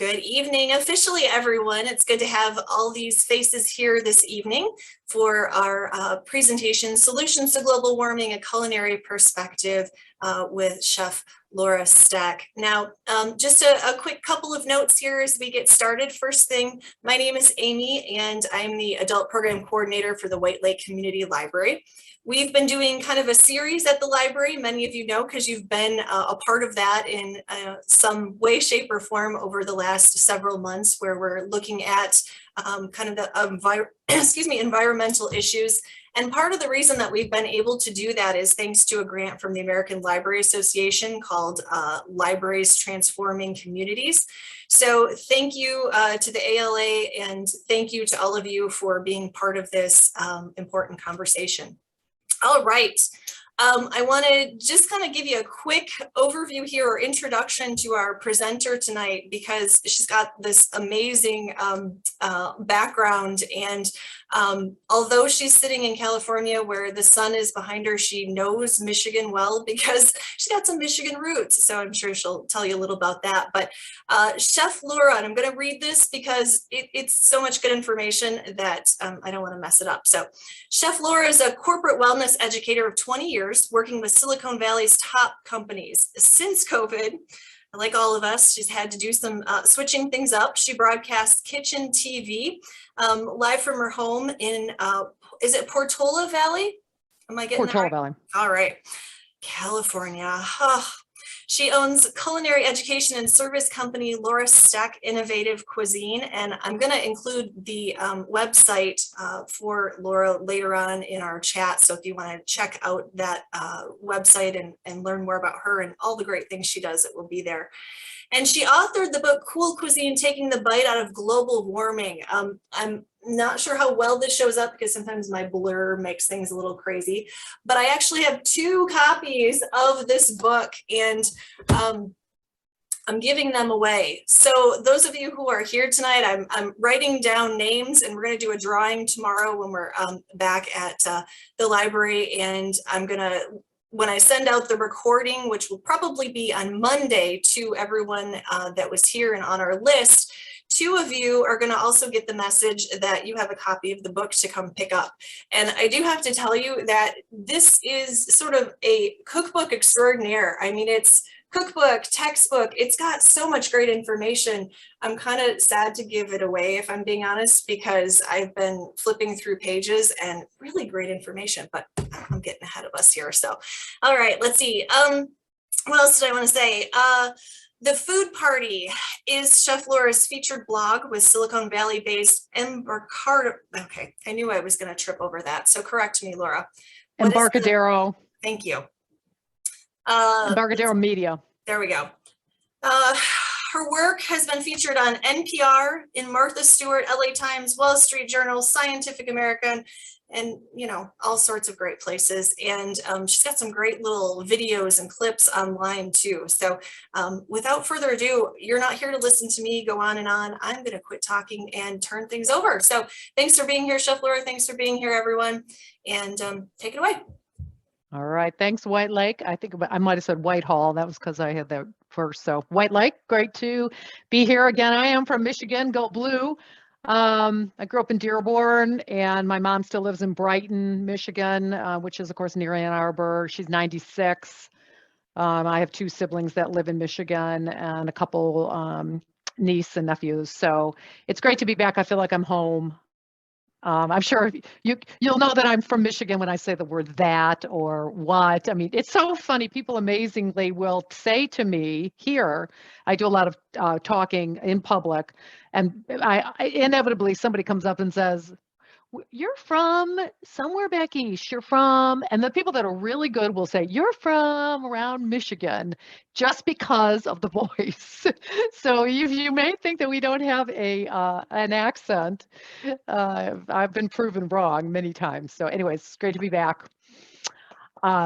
Good evening, officially, everyone. It's good to have all these faces here this evening for our presentation, Solutions to Global Warming, a Culinary Perspective with Chef Laura Stec. Now, just a quick couple of notes here as we get started. First thing, my name is Amy, and I'm the Adult Program Coordinator for the White Lake Community Library. We've been doing kind of a series at the library, many of you know, because you've been a part of that in some way, shape, or form over the last several months, where we're looking at kind of the environmental issues. And part of the reason that we've been able to do that is thanks to a grant from the American Library Association called Libraries Transforming Communities. So thank you to the ALA, and thank you to all of you for being part of this important conversation. All right. I want to just kind of give you a quick overview here, or introduction to our presenter tonight, because she's got this amazing background. And although she's sitting in California where the sun is behind her, she knows Michigan well because she's got some Michigan roots. So I'm sure she'll tell you a little about that. But Chef Laura, and I'm going to read this because it's so much good information that I don't want to mess it up. So Chef Laura is a corporate wellness educator of 20 years, working with Silicon Valley's top companies. Since COVID, like all of us, she's had to do some switching things up. She broadcasts kitchen TV live from her home in, is it Portola Valley? Am I getting Portola that right? Valley. All right, California. Oh. She owns culinary education and service company Laura Stec Innovative Cuisine, and I'm going to include the website for Laura later on in our chat. So if you want to check out that website and learn more about her and all the great things she does, it will be there. And she authored the book Cool Cuisine, Taking the Bite Out of Global Warming. I'm not sure how well this shows up because sometimes my blur makes things a little crazy, but I actually have 2 copies of this book, and I'm giving them away. So those of you who are here tonight, I'm writing down names, and we're going to do a drawing tomorrow when we're back at the library. And I'm going to, when I send out the recording, which will probably be on Monday to everyone that was here and on our list, 2 of you are going to also get the message that you have a copy of the book to come pick up. And I do have to tell you that this is sort of a cookbook extraordinaire. I mean, it's cookbook, textbook, it's got so much great information. I'm kind of sad to give it away, if I'm being honest, because I've been flipping through pages and really great information, but I'm getting ahead of us here. So, all right, let's see. What else did I want to say? The Food Party is Chef Laura's featured blog with Silicon Valley-based Embarcadero. Okay, I knew I was going to trip over that, so correct me, Laura. Embarcadero. Thank you. Embarcadero Media. There we go. Her work has been featured on NPR, in Martha Stewart, LA Times, Wall Street Journal, Scientific American, and all sorts of great places. And she's got some great little videos and clips online too. So without further ado, you're not here to listen to me go on and on. I'm going to quit talking and turn things over. So thanks for being here, Chef Laura. Thanks for being here, everyone. And take it away. All right. Thanks, White Lake. I think I might have said Whitehall. That was because I had that first. So White Lake, great to be here again. I am from Michigan, go blue. I grew up in Dearborn, and my mom still lives in Brighton, Michigan, which is, of course, near Ann Arbor. She's 96. I have 2 siblings that live in Michigan and a couple niece and nephews. So it's great to be back. I feel like I'm home. I'm sure you'll know that I'm from Michigan when I say the word that or what. I mean, it's so funny. People amazingly will say to me here, I do a lot of talking in public, and I inevitably somebody comes up and says, "You're from somewhere back east, you're from," and the people that are really good will say, "You're from around Michigan," just because of the voice. So you may think that we don't have an accent. I've been proven wrong many times. So anyways, it's great to be back.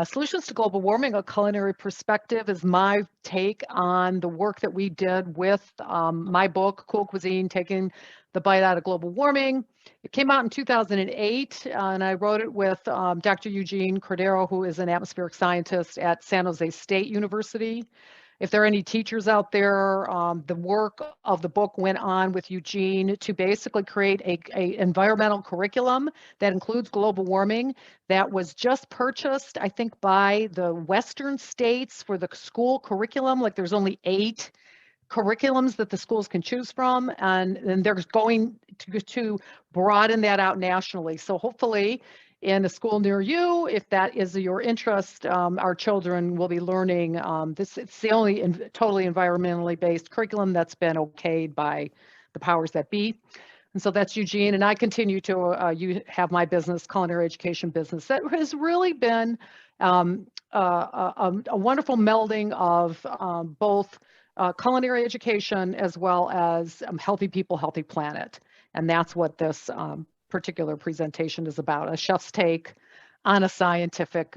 Solutions to Global Warming, a Culinary Perspective, is my take on the work that we did with my book, Cool Cuisine, Taking the Bite Out of Global Warming. It came out in 2008, and I wrote it with Dr. Eugene Cordero, who is an atmospheric scientist at San Jose State University. If there are any teachers out there, the work of the book went on with Eugene to basically create a environmental curriculum that includes global warming that was just purchased, I think, by the Western states for the school curriculum. Like there's only 8 curriculums that the schools can choose from, and they're going to broaden that out nationally. So hopefully in a school near you, if that is your interest, our children will be learning this. It's the only totally environmentally based curriculum that's been okayed by the powers that be. And so that's Eugene, and I continue to have my business, culinary education business, that has really been a wonderful melding of both culinary education as well as healthy people, healthy planet. And that's what this particular presentation is about, a chef's take on a scientific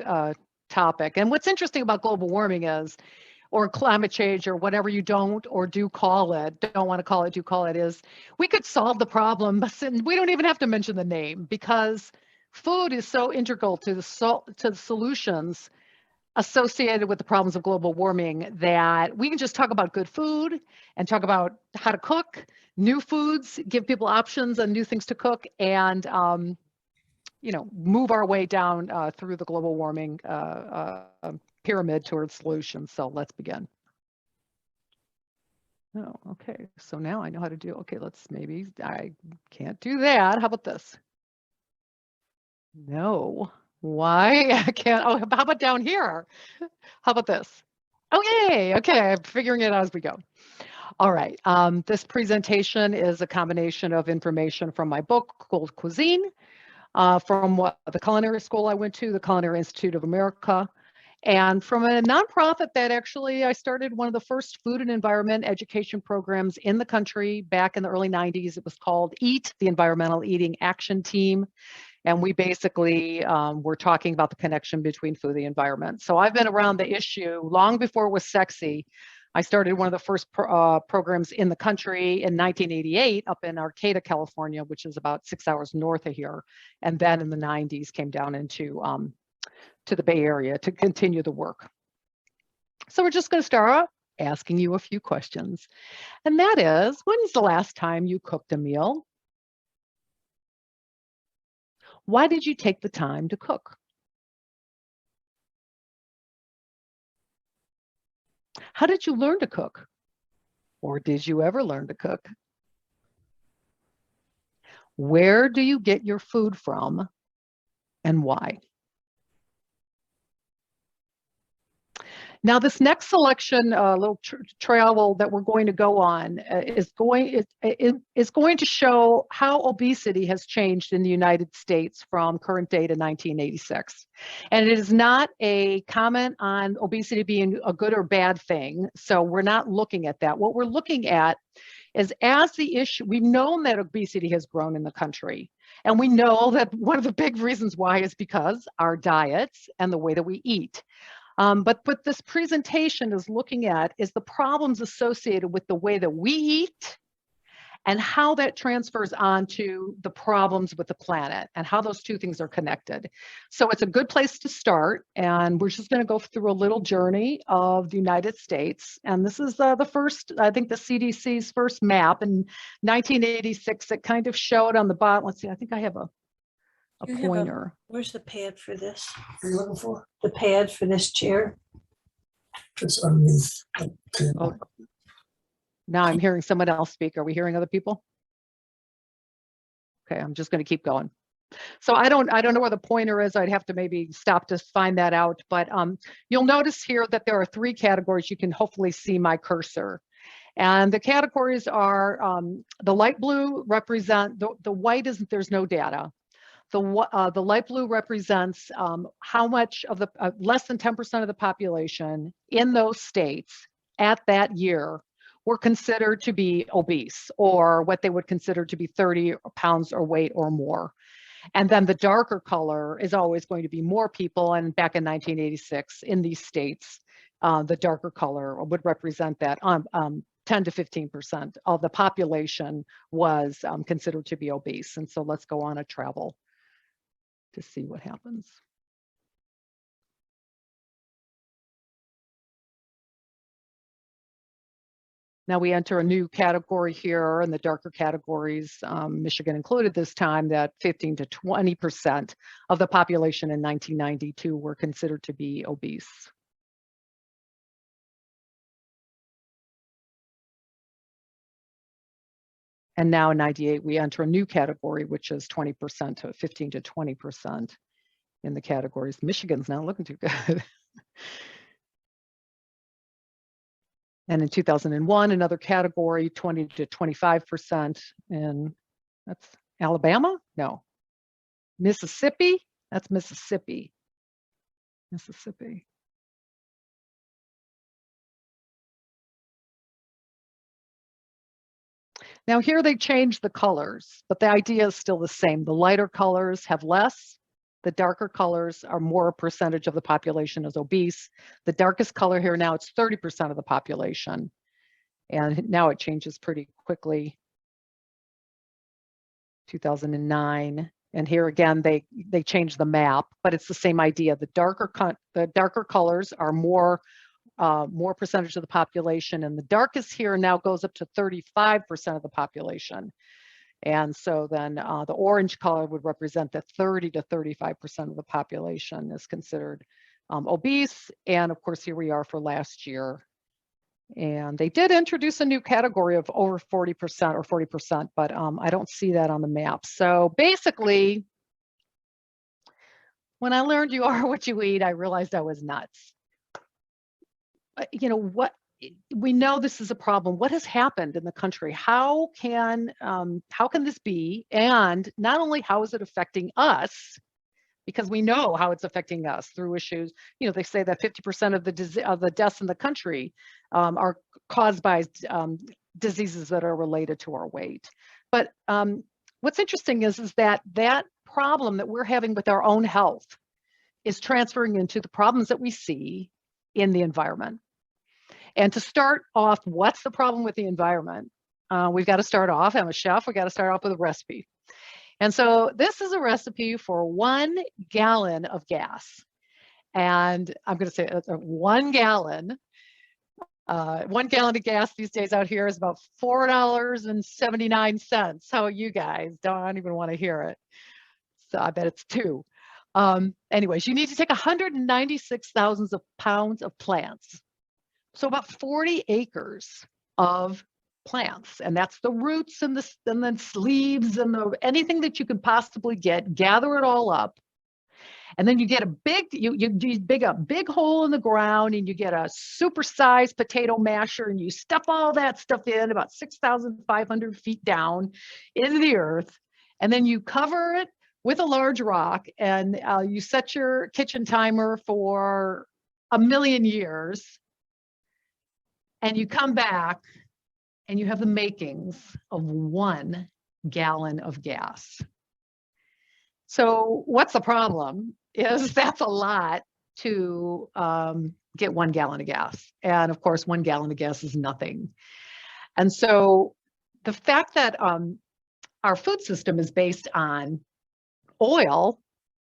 topic. And what's interesting about global warming is, or climate change, or whatever you don't or do call it, don't want to call it, do call it, is we could solve the problem. We don't even have to mention the name because food is so integral to the solutions associated with the problems of global warming that we can just talk about good food and talk about how to cook new foods, give people options and new things to cook, and move our way down through the global warming pyramid towards solutions. So let's begin. Oh, okay. So now I know how to do. Okay, I can't do that. How about this? No. Why? I can't. Oh, how about down here? How about this? Oh, yay. Okay, I'm figuring it out as we go. All right. This presentation is a combination of information from my book called Cuisine, from the culinary school I went to, the Culinary Institute of America, and from a nonprofit that actually I started one of the first food and environment education programs in the country back in the early 90s. It was called EAT, the Environmental Eating Action Team. And we basically were talking about the connection between food and the environment. So I've been around the issue long before it was sexy. I started one of the first programs in the country in 1988 up in Arcata, California, which is about 6 hours north of here. And then in the 90s came down into to the Bay Area to continue the work. So we're just going to start asking you a few questions. And that is, when's the last time you cooked a meal? Why did you take the time to cook? How did you learn to cook? Or did you ever learn to cook? Where do you get your food from and why? Now, this next selection, little trail that we're going to go on is going to show how obesity has changed in the United States from current day to 1986. And it is not a comment on obesity being a good or bad thing. So we're not looking at that. What we're looking at is, as the issue, we've known that obesity has grown in the country. And we know that one of the big reasons why is because our diets and the way that we eat. But what this presentation is looking at is the problems associated with the way that we eat and how that transfers onto the problems with the planet and how those two things are connected. So it's a good place to start. And we're just going to go through a little journey of the United States. And this is the first, I think the CDC's first map in 1986. It kind of showed on the bottom. Let's see, I think I have a pointer. Where's the pad for this? What are you looking for? The pad for this chair? It's underneath the table. Oh, now I'm hearing someone else speak. Are we hearing other people? Okay, I'm just going to keep going. So I don't know where the pointer is. I'd have to maybe stop to find that out. But you'll notice here that there are 3 categories. You can hopefully see my cursor. And the categories are the light blue represent, the white isn't, there's no data. The light blue represents how much of the, less than 10% of the population in those states at that year were considered to be obese, or what they would consider to be 30 pounds or weight or more. And then the darker color is always going to be more people. And back in 1986 in these states, the darker color would represent that 10 to 15% of the population was considered to be obese. And so let's go on a travel to see what happens. Now we enter a new category here in the darker categories, Michigan included this time, that 15 to 20% of the population in 1992 were considered to be obese. And now in 98, we enter a new category, which is 20% to 15 to 20% in the categories. Michigan's not looking too good. And in 2001, another category, 20 to 25%. And that's Alabama? No. Mississippi? That's Mississippi. Mississippi. Now here they changed the colors, but the idea is still the same. The lighter colors have less. The darker colors are more percentage of the population is obese. The darkest color here now, it's 30% of the population. And now it changes pretty quickly. 2009. And here again, they changed the map, but it's the same idea. The darker colors are more percentage of the population, and the darkest here now goes up to 35% of the population. And so then the orange color would represent that 30 to 35% of the population is considered obese. And of course, here we are for last year. And they did introduce a new category of over 40% or 40%, but I don't see that on the map. So basically, when I learned you are what you eat, I realized I was nuts. You know, what we know this is a problem. What has happened in the country? How can this be? And not only how is it affecting us, because we know how it's affecting us through issues. You know, they say that 50% of the deaths in the country are caused by diseases that are related to our weight. But what's interesting is that problem that we're having with our own health is transferring into the problems that we see in the environment. And to start off, what's the problem with the environment? We've got to start off, I'm a chef, we got to start off with a recipe. And so this is a recipe for 1 gallon of gas. And I'm going to say 1 gallon. 1 gallon of gas these days out here is about $4.79. So you guys don't even want to hear it. So I bet it's 2. Anyways, you need to take 196,000 pounds of plants. So about 40 acres of plants, and that's the roots and the leaves and anything that you could possibly get, gather it all up. And then you get a you dig a big hole in the ground, and you get a supersized potato masher, and you stuff all that stuff in about 6,500 feet down into the earth. And then you cover it with a large rock, and you set your kitchen timer for 1,000,000 years. And you come back and you have the makings of 1 gallon of gas. So what's the problem is that's a lot to get 1 gallon of gas. And of course, 1 gallon of gas is nothing. And so the fact that our food system is based on oil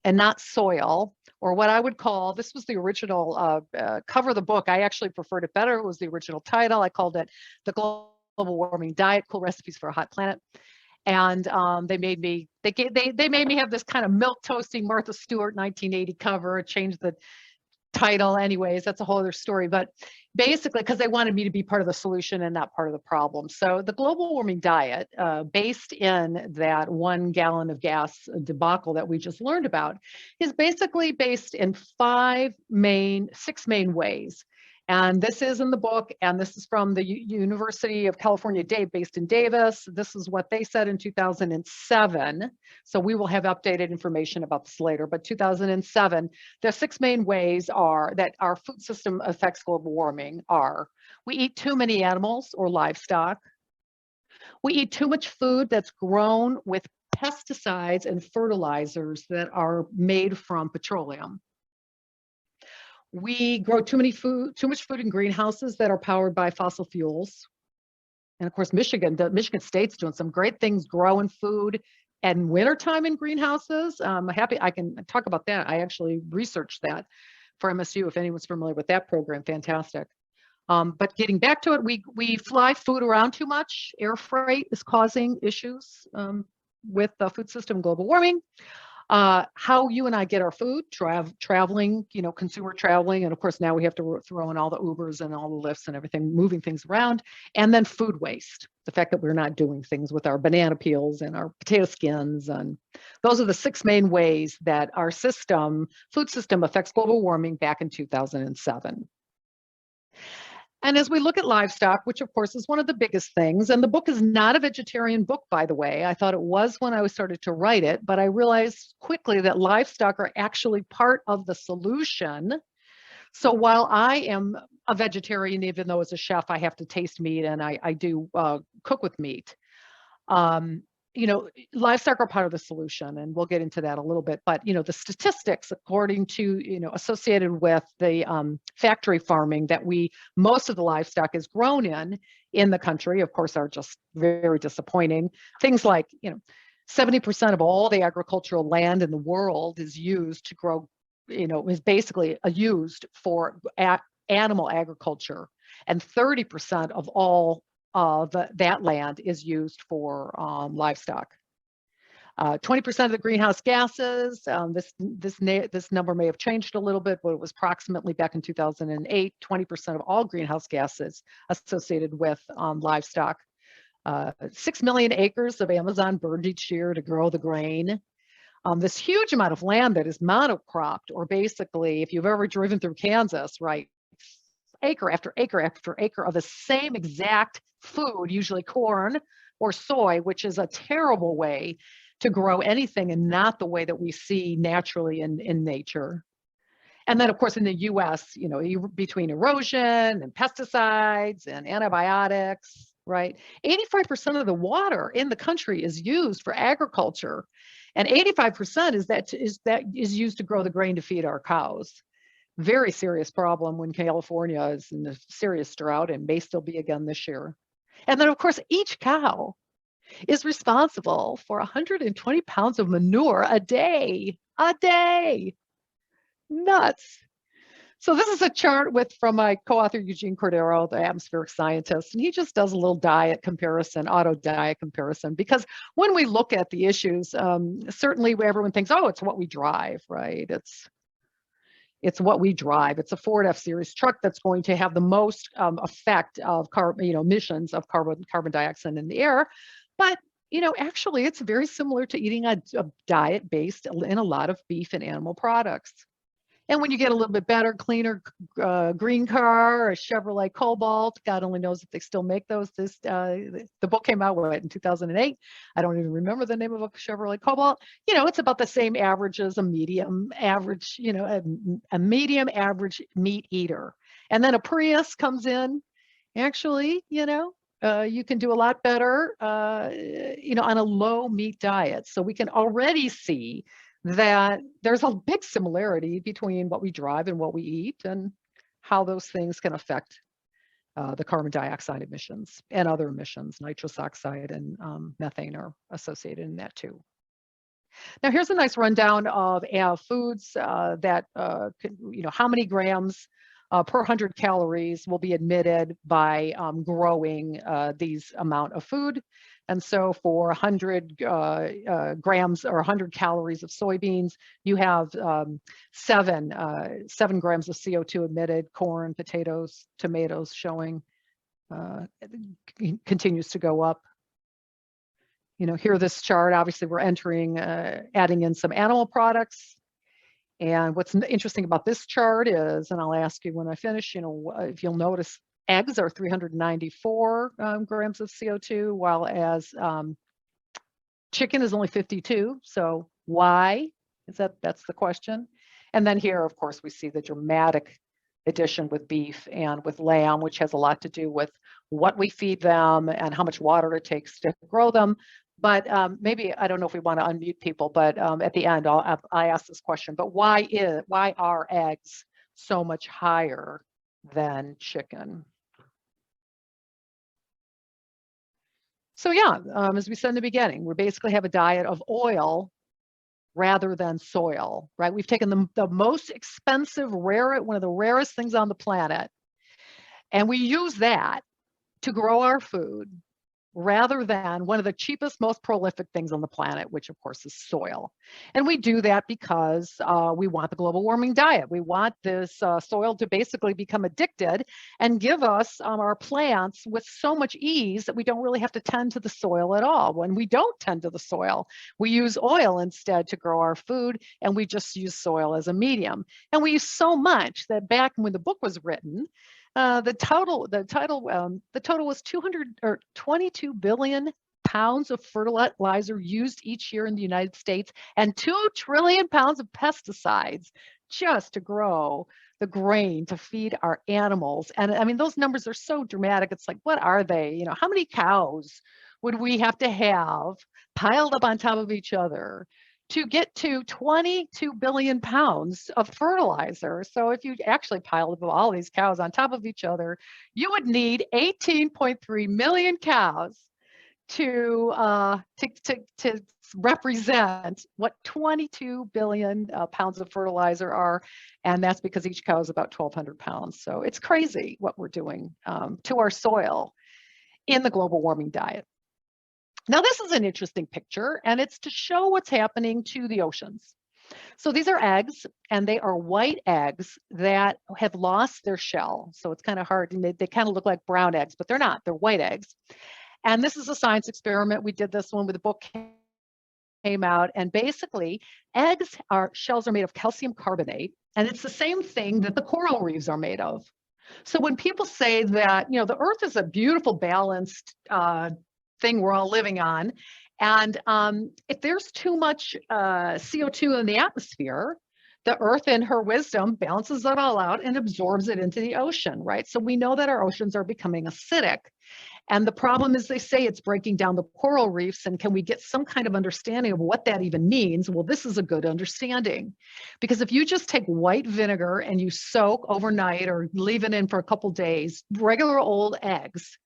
and not soil, or what I would call, this was the original cover of the book. I actually preferred it better. It was the original title. I called it The Global Warming Diet, Cool Recipes for a Hot Planet. And they made me have this kind of milk toasting Martha Stewart 1980 cover, changed the title. Anyways, that's a whole other story. But basically, because they wanted me to be part of the solution and not part of the problem. So the global warming diet, based in that 1 gallon of gas debacle that we just learned about, is basically based in 6 main ways. And this is in the book, and this is from the University of California, based in Davis. This is what they said in 2007. So we will have updated information about this later, but 2007, the 6 main ways are that our food system affects global warming are: we eat too many animals or livestock. We eat too much food that's grown with pesticides and fertilizers that are made from petroleum. We grow too much food in greenhouses that are powered by fossil fuels. And of course, Michigan State's doing some great things growing food and wintertime in greenhouses. I'm happy I can talk about that. I actually researched that for MSU, if anyone's familiar with that program. Fantastic. But getting back to it, we fly food around too much. Air freight is causing issues with the food system, global warming. How you and I get our food, traveling, consumer traveling. And of course, now we have to throw in all the Ubers and all the Lyfts and everything, moving things around. And then food waste, the fact that we're not doing things with our banana peels and our potato skins. And those are the 6 main ways that our food system affects global warming back in 2007. And as we look at livestock, which of course is one of the biggest things, and the book is not a vegetarian book, by the way. I thought it was when I started to write it, but I realized quickly that livestock are actually part of the solution. So while I am a vegetarian, even though as a chef, I have to taste meat and I do cook with meat, livestock are part of the solution, and we'll get into that a little bit. But, the statistics, according to, associated with the factory farming that most of the livestock is grown in the country, of course, are just very disappointing. Things like, 70% of all the agricultural land in the world is used to grow, is basically used for animal agriculture. And 30% of all that land is used for livestock. 20% of the greenhouse gases, this number may have changed a little bit, but it was approximately back in 2008, 20% of all greenhouse gases associated with livestock. 6 million acres of Amazon burned each year to grow the grain. This huge amount of land that is monocropped, or basically, if you've ever driven through Kansas, right, acre after acre after acre of the same exact food, usually corn or soy, which is a terrible way to grow anything and not the way that we see naturally in nature. And then, of course, in the US, between erosion and pesticides and antibiotics, right? 85% of the water in the country is used for agriculture, and 85% is used to grow the grain to feed our cows. Very serious problem when California is in a serious drought and may still be again this year. And then, of course, each cow is responsible for 120 pounds of manure a day. Nuts. So this is a chart from my co-author, Eugene Cordero, the atmospheric scientist, and he just does a little auto diet comparison, because when we look at the issues, certainly everyone thinks, oh, it's what we drive, right? It's what we drive. It's a Ford F-Series truck that's going to have the most effect of emissions of carbon dioxide in the air. But actually, it's very similar to eating a diet based in a lot of beef and animal products. And when you get a little bit better, cleaner green car, a Chevrolet Cobalt, God only knows if they still make those. The book came out in 2008. I don't even remember the name of a Chevrolet Cobalt. It's about the same average as a medium average, a medium average meat eater. And then a Prius comes in. Actually, you can do a lot better, on a low meat diet. So we can already see that there's a big similarity between what we drive and what we eat, and how those things can affect the carbon dioxide emissions and other emissions. Nitrous oxide and methane are associated in that too. Now here's a nice rundown of foods that, how many grams per 100 calories will be emitted by growing these amount of food. And so for 100 grams or 100 calories of soybeans, you have 7 grams of CO2 emitted. Corn, potatoes, tomatoes showing continues to go up. Here this chart, obviously we're adding in some animal products. And what's interesting about this chart is, and I'll ask you when I finish, if you'll notice, eggs are 394 grams of CO2, while as chicken is only 52. So why is that's the question. And then here, of course, we see the dramatic addition with beef and with lamb, which has a lot to do with what we feed them and how much water it takes to grow them. But maybe, I don't know if we want to unmute people, but at the end, I ask this question, but why are eggs so much higher than chicken? So yeah, as we said in the beginning, we basically have a diet of oil rather than soil, right? We've taken the most expensive, one of the rarest things on the planet, And we use that to grow our food rather than one of the cheapest, most prolific things on the planet, which of course is soil. And we do that because we want the global warming diet. We want this soil to basically become addicted and give us our plants with so much ease that we don't really have to tend to the soil at all. When we don't tend to the soil, we use oil instead to grow our food, and we just use soil as a medium. And we use so much that back when the book was written, the total was 22 billion pounds of fertilizer used each year in the United States, and 2 trillion pounds of pesticides just to grow the grain to feed our animals. And I mean, those numbers are so dramatic. It's like, what are they? You know, how many cows would we have piled up on top of each other to get to 22 billion pounds of fertilizer? So if you actually piled up all these cows on top of each other, you would need 18.3 million cows to represent what 22 billion pounds of fertilizer are. And that's because each cow is about 1,200 pounds. So it's crazy what we're doing to our soil in the global warming diet. Now, this is an interesting picture, and it's to show what's happening to the oceans. So these are eggs, and they are white eggs that have lost their shell. So it's kind of hard, and they kind of look like brown eggs, but they're not. They're white eggs. And this is a science experiment. We did this one when the book came out, and basically shells are made of calcium carbonate, and it's the same thing that the coral reefs are made of. So when people say that, you know, the earth is a beautiful, balanced thing we're all living on, and if there's too much CO2 in the atmosphere, the earth in her wisdom balances it all out and absorbs it into the ocean, right? So we know that our oceans are becoming acidic. And the problem is, they say it's breaking down the coral reefs. And can we get some kind of understanding of what that even means? Well, this is a good understanding, because if you just take white vinegar and you soak overnight or leave it in for a couple days, regular old eggs,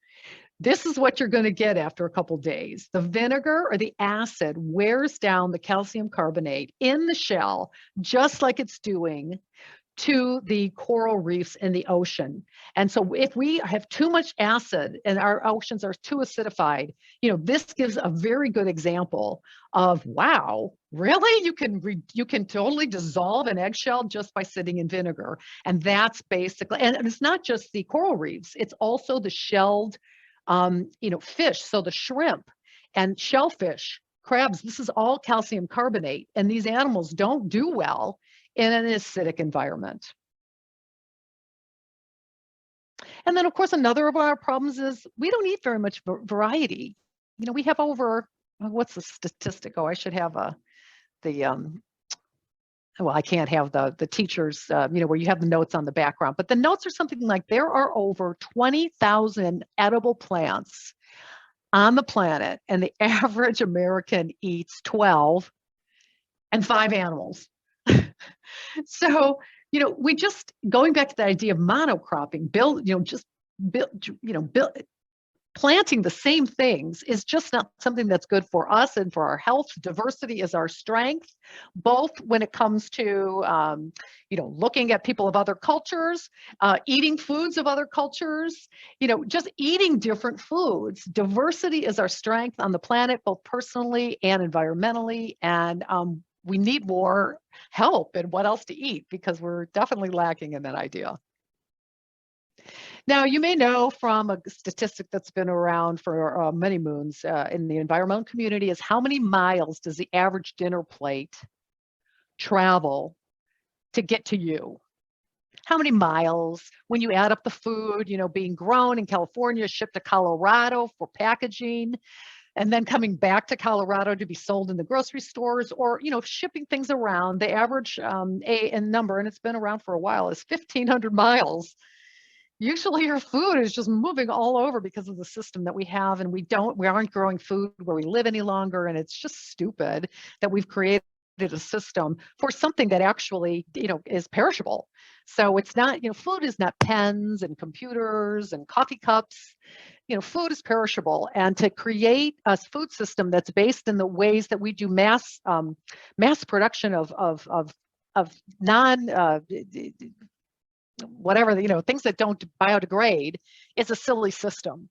this is what you're going to get after a couple days. The vinegar or the acid wears down the calcium carbonate in the shell, just like it's doing to the coral reefs in the ocean. And so if we have too much acid and our oceans are too acidified, you know, this gives a very good example of, wow, really? You can totally dissolve an eggshell just by sitting in vinegar. And that's basically, and it's not just the coral reefs, it's also the shelled, fish. So the shrimp and shellfish, crabs, this is all calcium carbonate. And these animals don't do well in an acidic environment. And then, of course, another of our problems is we don't eat very much variety. You know, we have over, what's the statistic? Oh, I should have well, I can't have the teachers, where you have the notes on the background, but the notes are something like there are over 20,000 edible plants on the planet, and the average American eats 12 and 5 animals. So, we just, going back to the idea of monocropping, planting the same things is just not something that's good for us and for our health. Diversity is our strength, both when it comes to, looking at people of other cultures, eating foods of other cultures, just eating different foods. Diversity is our strength on the planet, both personally and environmentally. And we need more help in what else to eat, because we're definitely lacking in that idea. Now, you may know from a statistic that's been around for many moons in the environmental community is how many miles does the average dinner plate travel to get to you? How many miles, when you add up the food, being grown in California, shipped to Colorado for packaging, and then coming back to Colorado to be sold in the grocery stores, or, shipping things around, the average number, and it's been around for a while, is 1,500 miles. Usually your food is just moving all over because of the system that we have, and we aren't growing food where we live any longer. And it's just stupid that we've created a system for something that actually, is perishable. So it's not, food is not pens and computers and coffee cups. Food is perishable, and to create a food system that's based in the ways that we do mass production of non whatever, things that don't biodegrade is a silly system.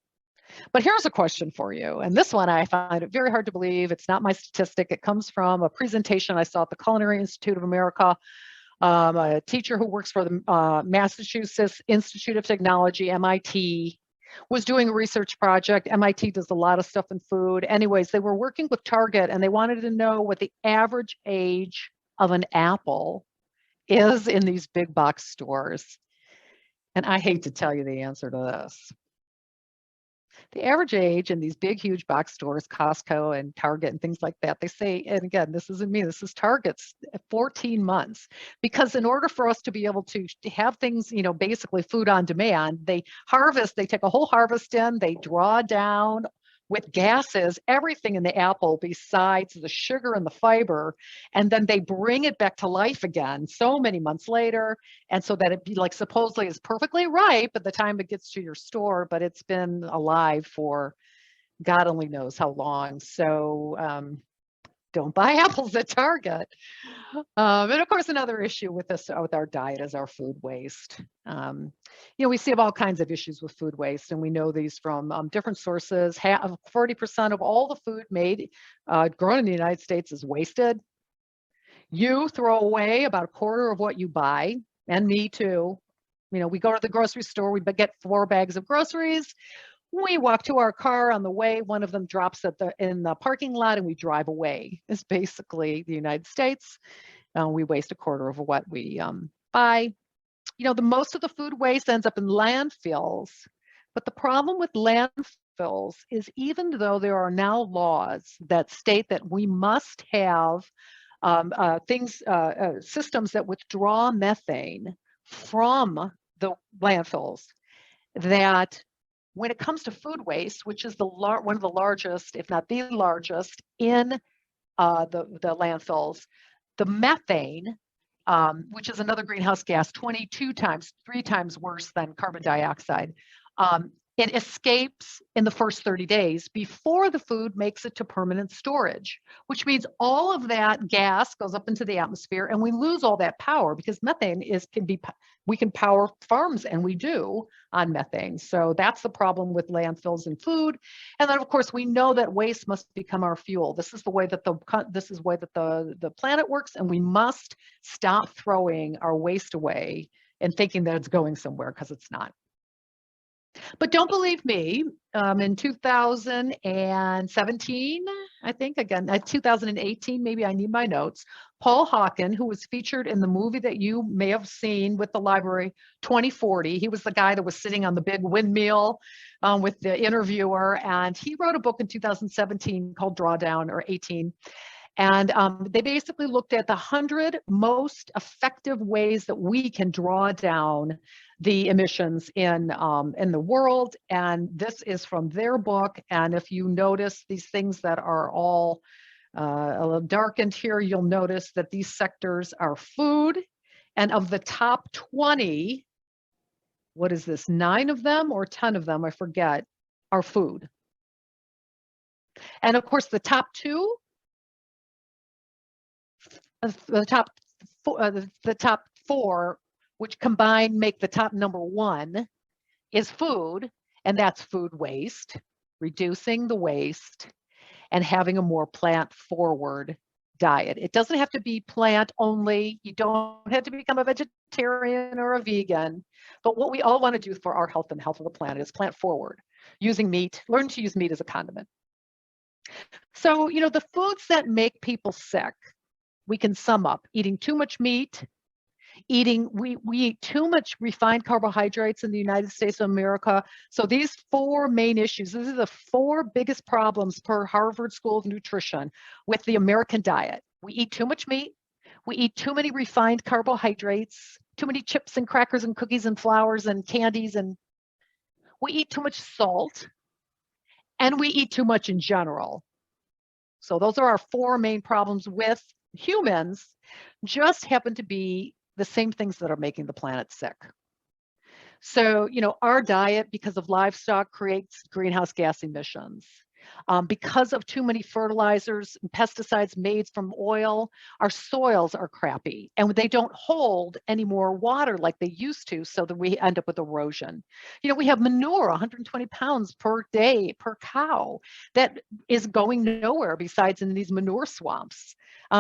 But here's a question for you. And this one, I find it very hard to believe. It's not my statistic. It comes from a presentation I saw at the Culinary Institute of America. A teacher who works for the Massachusetts Institute of Technology, MIT, was doing a research project. MIT does a lot of stuff in food. Anyways, they were working with Target and they wanted to know what the average age of an apple is in these big box stores. And I hate to tell you the answer to this. The average age in these big, huge box stores, Costco and Target and things like that, they say, and again, this isn't me, this is Target's 14 months. Because in order for us to be able to have things, basically food on demand, they take a whole harvest in, they draw down with gases, everything in the apple besides the sugar and the fiber, and then they bring it back to life again so many months later, and so that it be like supposedly is perfectly ripe at the time it gets to your store, but it's been alive for God only knows how long. So don't buy apples at Target. And of course, another issue with our diet is our food waste. We see all kinds of issues with food waste, and we know these from different sources. 40% of all the food made, grown in the United States is wasted. You throw away about a quarter of what you buy, and me too. We go to the grocery store, we get 4 bags of groceries. We walk to our car on the way, one of them drops in the parking lot and we drive away. It's basically the United States. We waste a quarter of what we buy. The most of the food waste ends up in landfills. But the problem with landfills is even though there are now laws that state that we must have systems that withdraw methane from the landfills, that when it comes to food waste, which is one of the largest, if not the largest, in the landfills, the methane, which is another greenhouse gas, 3 times worse than carbon dioxide, it escapes in the first 30 days before the food makes it to permanent storage, which means all of that gas goes up into the atmosphere and we lose all that power, because methane we can power farms, and we do on methane. So that's the problem with landfills and food. And then of course we know that waste must become our fuel. This is the way that the planet works, and we must stop throwing our waste away and thinking that it's going somewhere, because it's not. But don't believe me, in 2017, I think, again, 2018, maybe I need my notes, Paul Hawken, who was featured in the movie that you may have seen with the library, 2040, he was the guy that was sitting on the big windmill with the interviewer, and he wrote a book in 2017 called Drawdown, or 18. And they basically looked at the 100 most effective ways that we can draw down the emissions in the world. And this is from their book. And if you notice these things that are all a little darkened here, you'll notice that these sectors are food. And of the top 20, what is this, 9 of them or 10 of them, I forget, are food. And of course, the top 4, which combined make the top number 1, is food, and that's food waste, reducing the waste, and having a more plant-forward diet. It doesn't have to be plant only. You don't have to become a vegetarian or a vegan, but what we all want to do for our health and the health of the planet is plant forward, using meat, learn to use meat as a condiment. So, the foods that make people sick, we can sum up: eating too much meat, we eat too much refined carbohydrates in the United States of America. So these 4 main issues, these are the 4 biggest problems per Harvard School of Nutrition with the American diet. We eat too much meat, we eat too many refined carbohydrates, too many chips and crackers and cookies and flours and candies, and we eat too much salt, and we eat too much in general. So those are our 4 main problems with humans, just happen to be the same things that are making the planet sick. So, our diet, because of livestock, creates greenhouse gas emissions. Because of too many fertilizers and pesticides made from oil, our soils are crappy and they don't hold any more water like they used to, so that we end up with erosion. You know, we have manure, 120 pounds per day per cow, that is going nowhere besides in these manure swamps.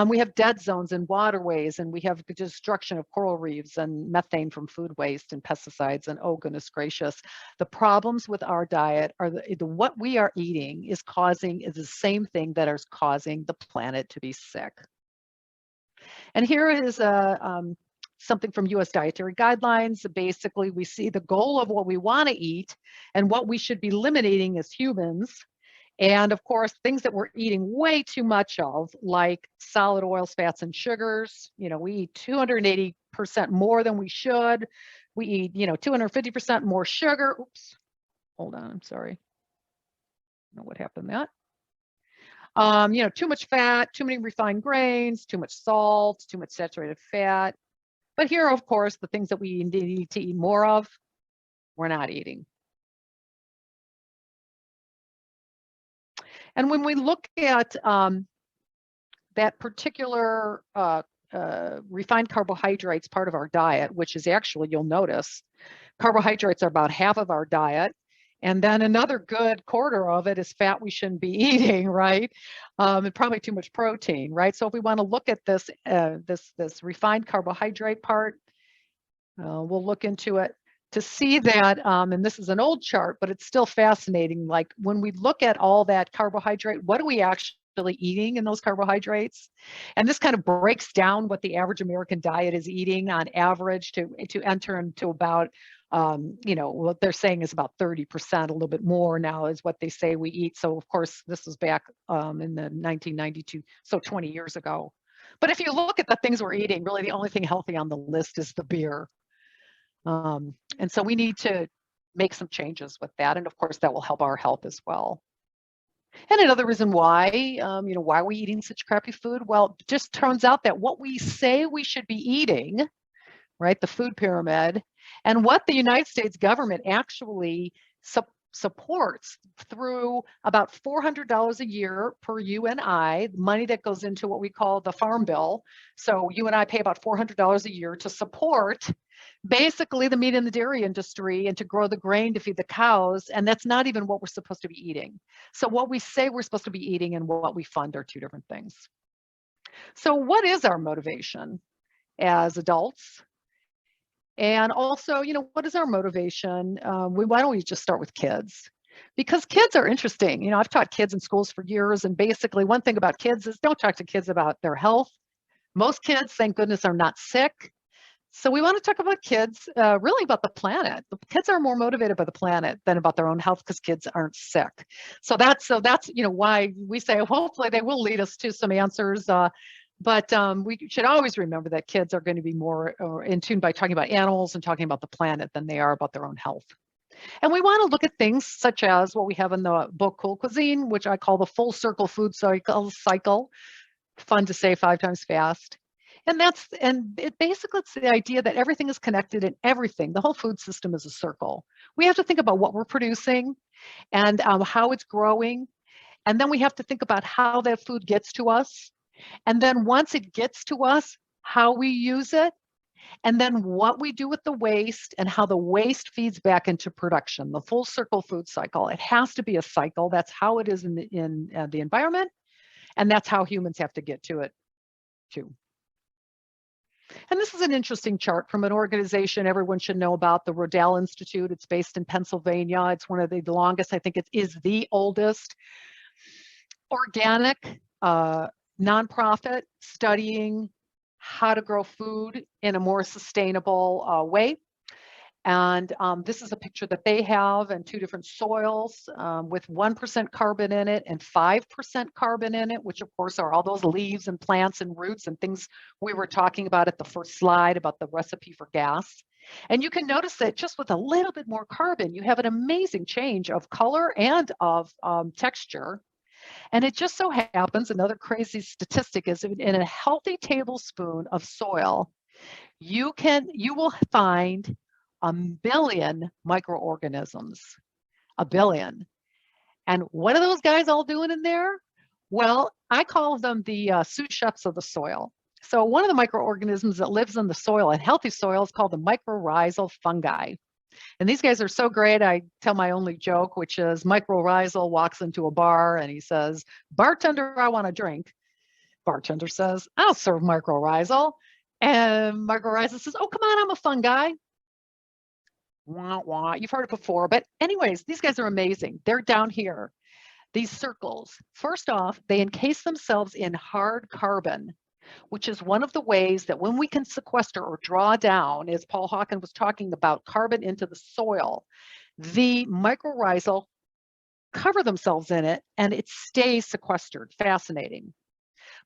We have dead zones in waterways, and we have the destruction of coral reefs and methane from food waste and pesticides. And oh, goodness gracious, the problems with our diet are what we are eating is the same thing that is causing the planet to be sick. And here is something from US Dietary Guidelines. Basically, we see the goal of what we want to eat and what we should be eliminating as humans. And of course, things that we're eating way too much of, like solid oils, fats, and sugars. You know, we eat 280% more than we should. We eat, 250% more sugar. Oops, hold on, I'm sorry. I don't know what happened to that. Too much fat, too many refined grains, too much salt, too much saturated fat. But here, of course, the things that we need to eat more of, we're not eating. And when we look at that particular refined carbohydrates part of our diet, which is actually, you'll notice, carbohydrates are about half of our diet. And then another good quarter of it is fat we shouldn't be eating, right? And probably too much protein, right? So if we want to look at this, this refined carbohydrate part, we'll look into it to see that, and this is an old chart, but it's still fascinating. Like when we look at all that carbohydrate, what are we actually eating in those carbohydrates? And this kind of breaks down what the average American diet is eating on average to enter into about, what they're saying is about 30%, a little bit more now is what they say we eat. So of course, this was back in the 1992, so 20 years ago. But if you look at the things we're eating, really the only thing healthy on the list is the beer. And so we need to make some changes with that. And of course, that will help our health as well. And another reason why, why are we eating such crappy food? Well, it just turns out that what we say we should be eating, right, the food pyramid, and what the United States government actually supports through about $400 a year per you and I, money that goes into what we call the farm bill. So you and I pay about $400 a year to support basically the meat and the dairy industry and to grow the grain to feed the cows. And that's not even what we're supposed to be eating. So what we say we're supposed to be eating and what we fund are two different things. So what is our motivation as adults? And also, what is our motivation? Why don't we just start with kids? Because kids are interesting. I've taught kids in schools for years, and basically one thing about kids is don't talk to kids about their health. Most kids, thank goodness, are not sick. So we want to talk about kids, really about the planet. The kids are more motivated by the planet than about their own health because kids aren't sick. So that's why we say hopefully they will lead us to some answers. But we should always remember that kids are going to be more in tune by talking about animals and talking about the planet than they are about their own health. And we want to look at things such as what we have in the book Cool Cuisine, which I call the full circle food cycle. Fun to say 5 times fast. And basically it's the idea that everything is connected in everything. The whole food system is a circle. We have to think about what we're producing and how it's growing. And then we have to think about how that food gets to us. And then once it gets to us, how we use it, and then what we do with the waste and how the waste feeds back into production, the full circle food cycle. It has to be a cycle. That's how it is in the environment. And that's how humans have to get to it too. And this is an interesting chart from an organization everyone should know about, the Rodale Institute. It's based in Pennsylvania. It's one of the longest, I think it is the oldest organic nonprofit studying how to grow food in a more sustainable way. And this is a picture that they have in 2 different soils with 1% carbon in it and 5% carbon in it, which of course are all those leaves and plants and roots and things we were talking about at the first slide about the recipe for gas. And you can notice that just with a little bit more carbon, you have an amazing change of color and of texture. And it just so happens, another crazy statistic is in a healthy tablespoon of soil, you will find 1 billion microorganisms, 1 billion. And what are those guys all doing in there? Well, I call them the sous chefs of the soil. So one of the microorganisms that lives in the soil, and healthy soil, is called the mycorrhizal fungi. And these guys are so great. I tell my only joke, which is Microrizal walks into a bar and he says, "Bartender, I want a drink." Bartender says, "I'll serve Microrizal." And Microrizal says, "Oh, come on, I'm a fun guy." Wah, wah. You've heard it before. But anyways, these guys are amazing. They're down here. These circles. First off, they encase themselves in hard carbon, which is one of the ways that when we can sequester or draw down, as Paul Hawken was talking about, carbon into the soil, the mycorrhizal cover themselves in it and it stays sequestered. Fascinating.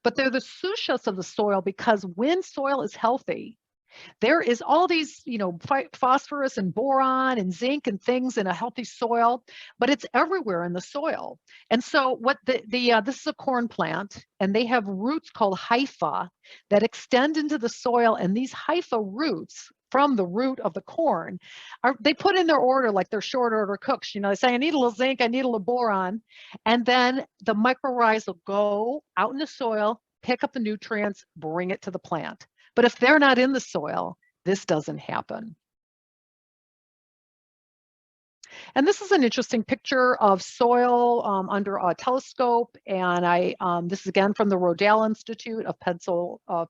But they're the sous chefs of the soil because when soil is healthy, there is all these, phosphorus and boron and zinc and things in a healthy soil, but it's everywhere in the soil. And so what this is a corn plant, and they have roots called hypha that extend into the soil. And these hypha roots from the root of the corn they put in their order like they're short order cooks. They say, I need a little zinc, I need a little boron. And then the mycorrhizal go out in the soil, pick up the nutrients, bring it to the plant. But if they're not in the soil, this doesn't happen. And this is an interesting picture of soil under a telescope. And this is again from the Rodale Institute of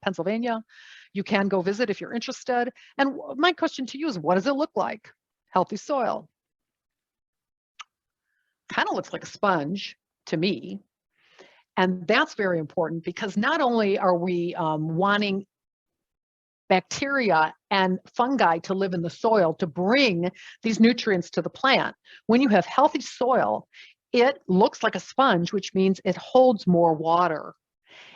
Pennsylvania. You can go visit if you're interested. And my question to you is, what does it look like? Healthy soil. Kind of looks like a sponge to me. And that's very important because not only are we wanting bacteria and fungi to live in the soil to bring these nutrients to the plant. When you have healthy soil, it looks like a sponge, which means it holds more water.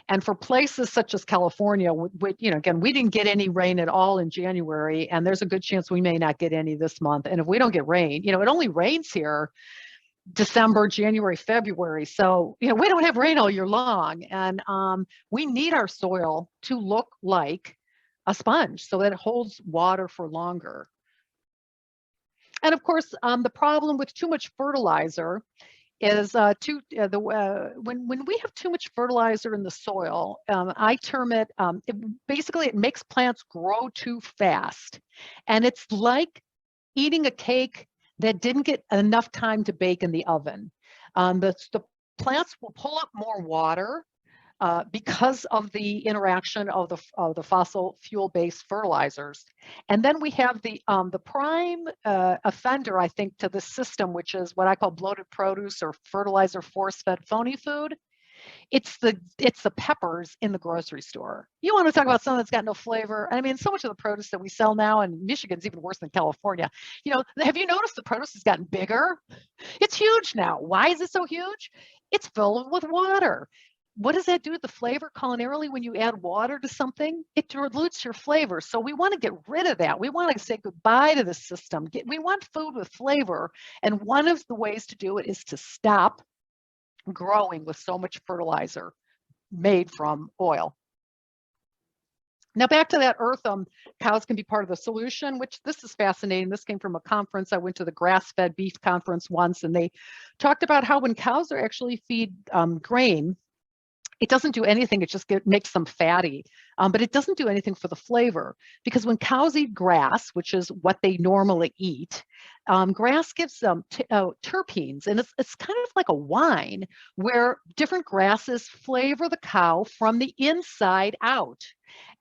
And for places such as California, again, we didn't get any rain at all in January, and there's a good chance we may not get any this month. And if we don't get rain, it only rains here December, January, February. So, we don't have rain all year long. And we need our soil to look like a sponge so that it holds water for longer. And of course, the problem with too much fertilizer is when we have too much fertilizer in the soil, I term it, it makes plants grow too fast. And it's like eating a cake that didn't get enough time to bake in the oven. The plants will pull up more water because of the interaction of the fossil fuel-based fertilizers. And then we have the prime offender, I think, to this system, which is what I call bloated produce or fertilizer force-fed phony food. It's the peppers in the grocery store. You want to talk about something that's got no flavor? I mean, so much of the produce that we sell now, and Michigan's even worse than California. Have you noticed the produce has gotten bigger? It's huge now. Why is it so huge? It's filled with water. What does that do to the flavor culinarily when you add water to something? It dilutes your flavor. So we want to get rid of that. We want to say goodbye to the system. We want food with flavor. And one of the ways to do it is to stop growing with so much fertilizer made from oil. Now back to that earth, cows can be part of the solution, which this is fascinating. This came from a conference. I went to the grass-fed beef conference once, and they talked about how when cows are actually feed grain, it doesn't do anything. It just makes them fatty, but it doesn't do anything for the flavor. Because when cows eat grass, which is what they normally eat, grass gives them terpenes, and it's kind of like a wine where different grasses flavor the cow from the inside out.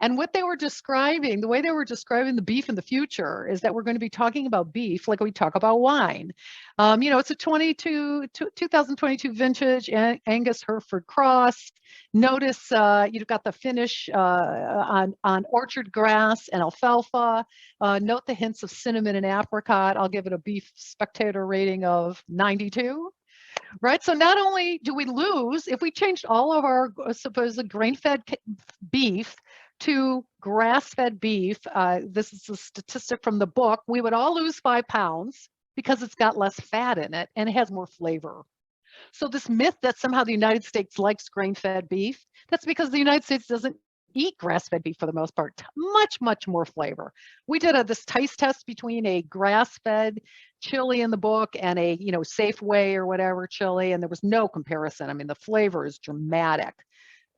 And what they were describing, the way they were describing the beef in the future is that we're going to be talking about beef like we talk about wine. It's a 2022 vintage Angus Hereford cross. Notice you've got the finish on orchard grass and alfalfa. Note the hints of cinnamon and apricot. I'll give it a beef spectator rating of 92. Right. So not only do we lose, if we changed all of our supposed grain-fed beef to grass-fed beef, this is a statistic from the book, we would all lose 5 pounds because it's got less fat in it and it has more flavor. So this myth that somehow the United States likes grain-fed beef, that's because the United States doesn't eat grass-fed beef for the most part, much more flavor. We did this taste test between a grass-fed chili in the book and a, Safeway or whatever chili, and there was no comparison. I mean, the flavor is dramatic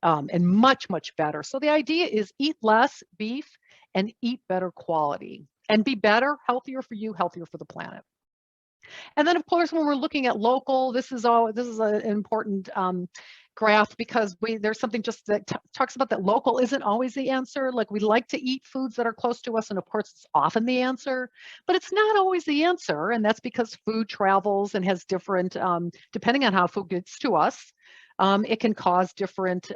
and much better. So the idea is eat less beef and eat better quality and be better, healthier for you, healthier for the planet. And then, of course, when we're looking at local, this is an important graph because there's something just that talks about that local isn't always the answer. Like, we like to eat foods that are close to us, and of course, it's often the answer, but it's not always the answer, and that's because food travels and has different, depending on how food gets to us, it can cause different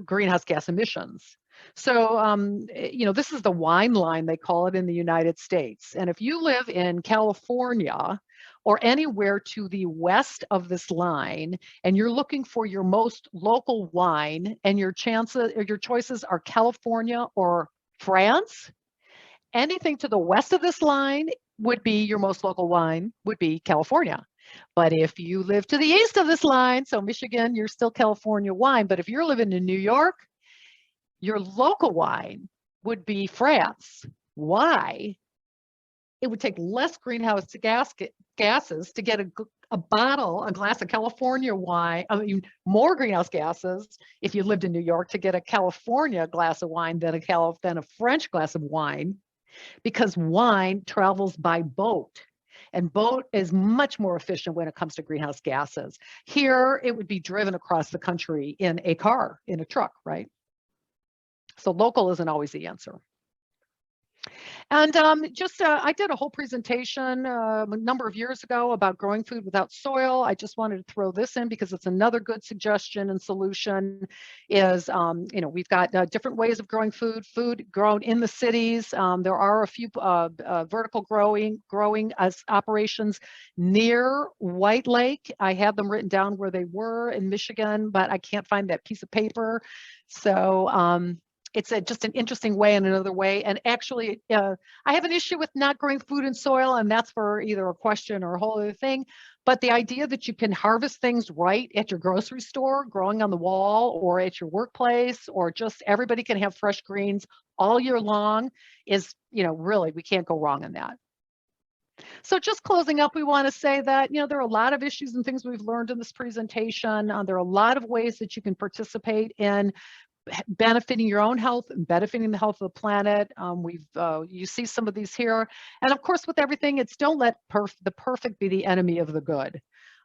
greenhouse gas emissions. So, this is the wine line, they call it in the United States. And if you live in California or anywhere to the west of this line, and you're looking for your most local wine, and your choices are California or France, anything to the west of this line would be your most local wine, would be California. But if you live to the east of this line, so Michigan, you're still California wine. But if you're living in New York, your local wine would be France. Why? It would take less greenhouse gases to get a glass of California wine. I mean, more greenhouse gases if you lived in New York to get a California glass of wine than a French glass of wine, because wine travels by boat. And boat is much more efficient when it comes to greenhouse gases. Here, it would be driven across the country in a car, in a truck, right? So local isn't always the answer. And I did a whole presentation a number of years ago about growing food without soil. I just wanted to throw this in because it's another good suggestion and solution. Is we've got different ways of growing food grown in the cities. There are a few vertical growing as operations near White Lake. I have them written down where they were in Michigan, but I can't find that piece of paper. So it's just an interesting way and another way. And actually, I have an issue with not growing food in soil, and that's for either a question or a whole other thing. But the idea that you can harvest things right at your grocery store, growing on the wall, or at your workplace, or just everybody can have fresh greens all year long is, really, we can't go wrong in that. So just closing up, we want to say that, there are a lot of issues and things we've learned in this presentation. There are a lot of ways that you can participate in benefiting your own health and benefiting the health of the planet. You see some of these here. And of course, with everything, it's don't let the perfect be the enemy of the good.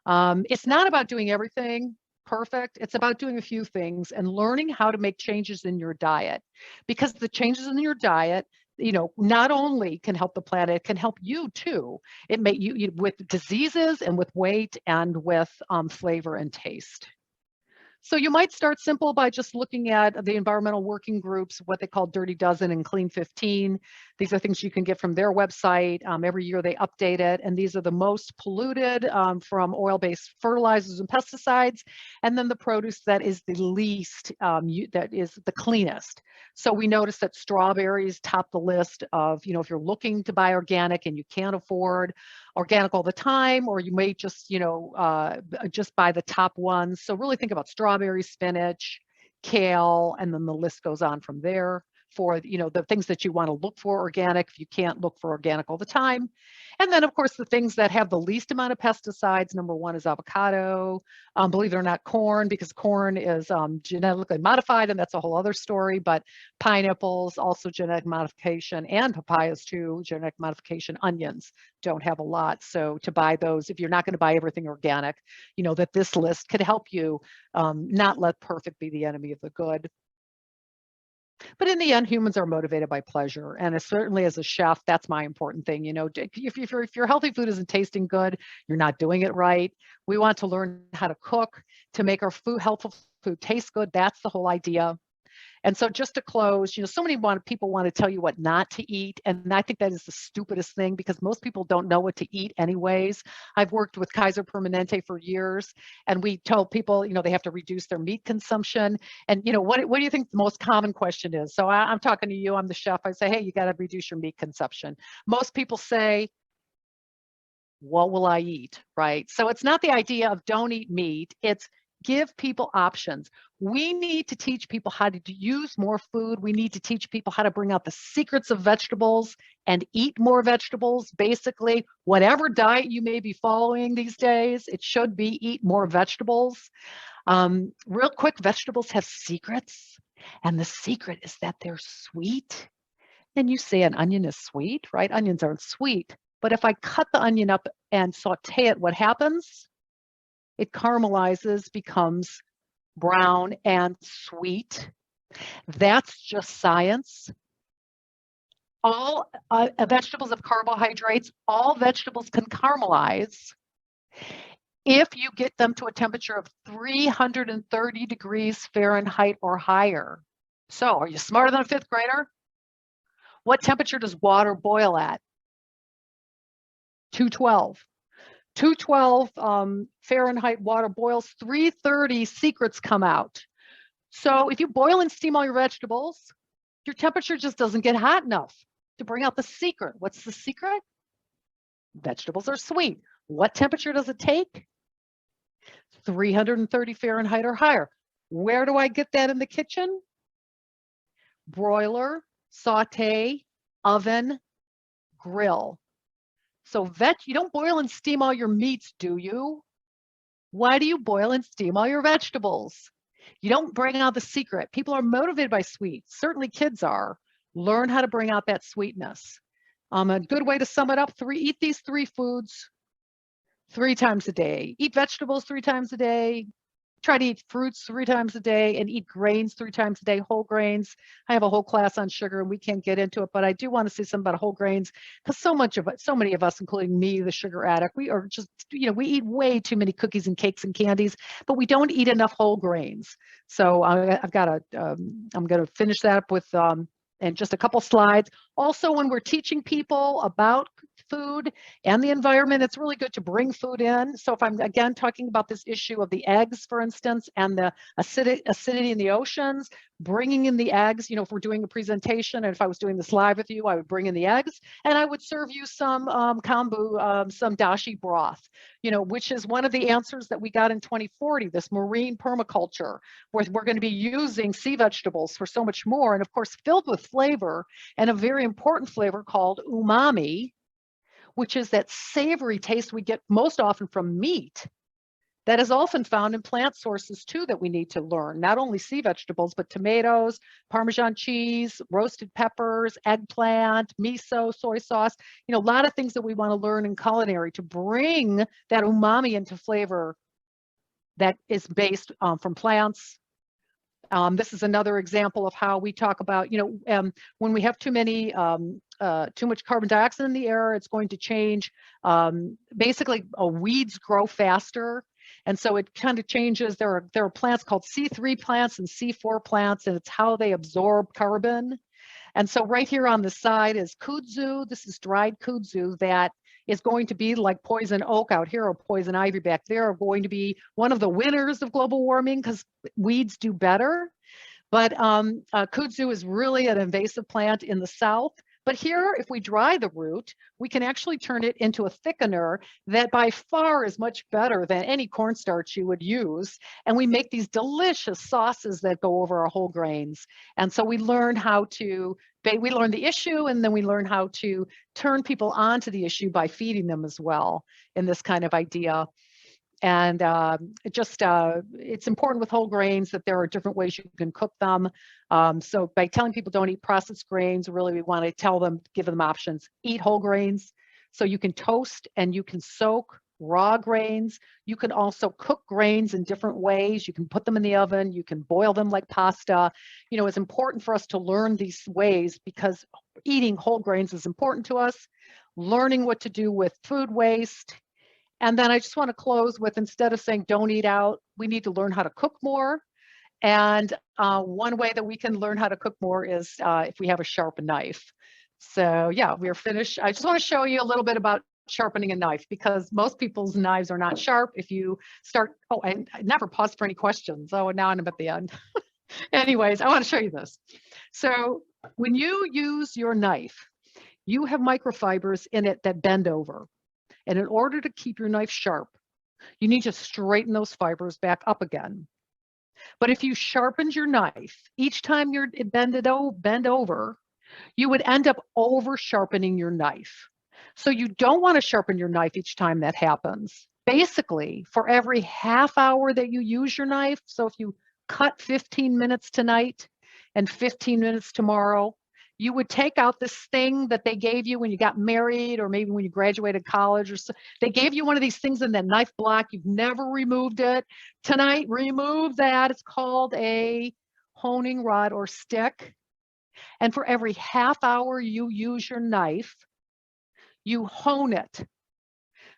It's not about doing everything perfect. It's about doing a few things and learning how to make changes in your diet, because the changes in your diet, not only can help the planet, it can help you too. It may you with diseases and with weight and with flavor and taste. So you might start simple by just looking at the environmental working groups, what they call Dirty Dozen and Clean 15. These are things you can get from their website. Every year they update it, and these are the most polluted from oil-based fertilizers and pesticides, and then the produce that is the least, that is the cleanest. So we noticed that strawberries top the list of, if you're looking to buy organic and you can't afford organic all the time, or you may just, just buy the top ones. So really think about strawberries, spinach, kale, and then the list goes on from there for, the things that you want to look for organic if you can't look for organic all the time. And then, of course, the things that have the least amount of pesticides, number one is avocado. Believe it or not, corn, because corn is genetically modified, and that's a whole other story, but pineapples, also genetic modification, and papayas too, genetic modification. Onions don't have a lot. So to buy those, if you're not going to buy everything organic, that this list could help you not let perfect be the enemy of the good. But in the end, humans are motivated by pleasure. And certainly as a chef, that's my important thing. If your healthy food isn't tasting good, you're not doing it right. We want to learn how to cook to make our healthful food taste good. That's the whole idea. And so just to close, so many people want to tell you what not to eat. And I think that is the stupidest thing, because most people don't know what to eat anyways. I've worked with Kaiser Permanente for years, and we tell people, they have to reduce their meat consumption. And, what do you think the most common question is? So I'm talking to you, I'm the chef. I say, hey, you got to reduce your meat consumption. Most people say, what will I eat, right? So it's not the idea of don't eat meat. It's Give people options. We need to teach people how to use more food. We need to teach people how to bring out the secrets of vegetables and eat more vegetables. Basically, whatever diet you may be following these days, it should be eat more vegetables. Real quick, vegetables have secrets. And the secret is that they're sweet. And you say an onion is sweet, right? Onions aren't sweet. But if I cut the onion up and saute it, what happens? It caramelizes, becomes brown and sweet. That's just science. All vegetables have carbohydrates. All vegetables can caramelize if you get them to a temperature of 330 degrees Fahrenheit or higher. So are you smarter than a fifth grader? What temperature does water boil at? 212. 212 Fahrenheit water boils, 330 secrets come out. So if you boil and steam all your vegetables, your temperature just doesn't get hot enough to bring out the secret. What's the secret? Vegetables are sweet. What temperature does it take? 330 Fahrenheit or higher. Where do I get that in the kitchen? Broiler, saute, oven, grill. So you don't boil and steam all your meats, do you? Why do you boil and steam all your vegetables? You don't bring out the secret. People are motivated by sweets. Certainly kids are. Learn how to bring out that sweetness. A good way to sum it up, eat these 3 foods 3 times a day. Eat vegetables 3 times a day. Try to eat fruits 3 times a day and eat grains 3 times a day, whole grains. I have a whole class on sugar and we can't get into it, but I do want to say something about whole grains because so many of us, including me, the sugar addict, we are just, we eat way too many cookies and cakes and candies, but we don't eat enough whole grains. So I'm going to finish that up with in just a couple slides. Also, when we're teaching people about food and the environment, it's really good to bring food in. So if I'm again talking about this issue of the eggs, for instance, and the acidity in the oceans, bringing in the eggs, if we're doing a presentation and if I was doing this live with you, I would bring in the eggs and I would serve you some kombu, some dashi broth, which is one of the answers that we got in 2040, this marine permaculture, where we're going to be using sea vegetables for so much more. And of course, filled with flavor and a very important flavor called umami, which is that savory taste we get most often from meat that is often found in plant sources too that we need to learn, not only sea vegetables, but tomatoes, Parmesan cheese, roasted peppers, eggplant, miso, soy sauce, a lot of things that we want to learn in culinary to bring that umami into flavor that is based from plants. This is another example of how we talk about, when we have too much carbon dioxide in the air, it's going to change. Basically, weeds grow faster. And so it kind of changes. There are plants called C3 plants and C4 plants, and it's how they absorb carbon. And so right here on the side is kudzu. This is dried kudzu that is going to be like poison oak out here or poison ivy back there, are going to be one of the winners of global warming because weeds do better. But kudzu is really an invasive plant in the south. But here, if we dry the root, we can actually turn it into a thickener that by far is much better than any cornstarch you would use. And we make these delicious sauces that go over our whole grains. And so we learn we learn the issue, and then we learn how to turn people onto the issue by feeding them as well in this kind of idea. And it's important with whole grains that there are different ways you can cook them. So by telling people don't eat processed grains, really we want to give them options. Eat whole grains. So you can toast and you can soak raw grains. You can also cook grains in different ways. You can put them in the oven. You can boil them like pasta. It's important for us to learn these ways because eating whole grains is important to us. Learning what to do with food waste. And then I just want to close with, instead of saying don't eat out, we need to learn how to cook more. And one way that we can learn how to cook more is if we have a sharp knife. So yeah, we're finished. I just want to show you a little bit about sharpening a knife because most people's knives are not sharp. If you start, I never paused for any questions. Oh, now I'm at the end. Anyways, I want to show you this. So when you use your knife, you have microfibers in it that bend over. And in order to keep your knife sharp, You need to straighten those fibers back up again. But if you sharpened your knife, each time you bend over, you would end up over sharpening your knife. So you don't want to sharpen your knife each time that happens. Basically, for every half hour that you use your knife, so if you cut 15 minutes tonight and 15 minutes tomorrow, you would take out this thing that they gave you when you got married or maybe when you graduated college or so. They gave you one of these things in that knife block. You've never removed it. Tonight, remove that. It's called a honing rod or stick. And for every half hour you use your knife, you hone it.